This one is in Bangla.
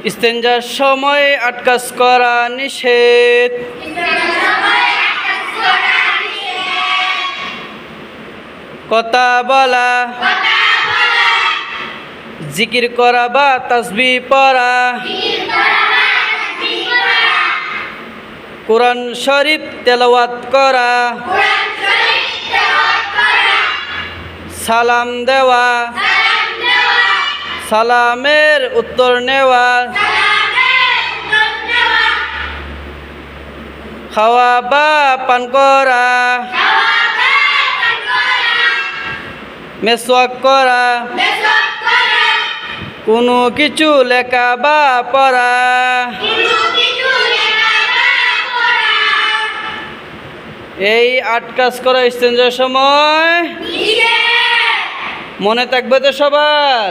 ইস্তেঞ্জার সময় আট কাজ করা নিষেধ। কথা বলা, জিকির করা বা তাসবিহ পড়া, কোরআন শরীফ তেলাওয়াত করা, সালাম দেওয়া, সালামের উত্তর নেওয়া, খাওয়া বা পান করা, মেসওয়াক করা, কোনো কিছু লেখা বা পড়া, এই 8 কাজ করা ইস্তেঞ্জার সময় মনে থাকবে তো সবার?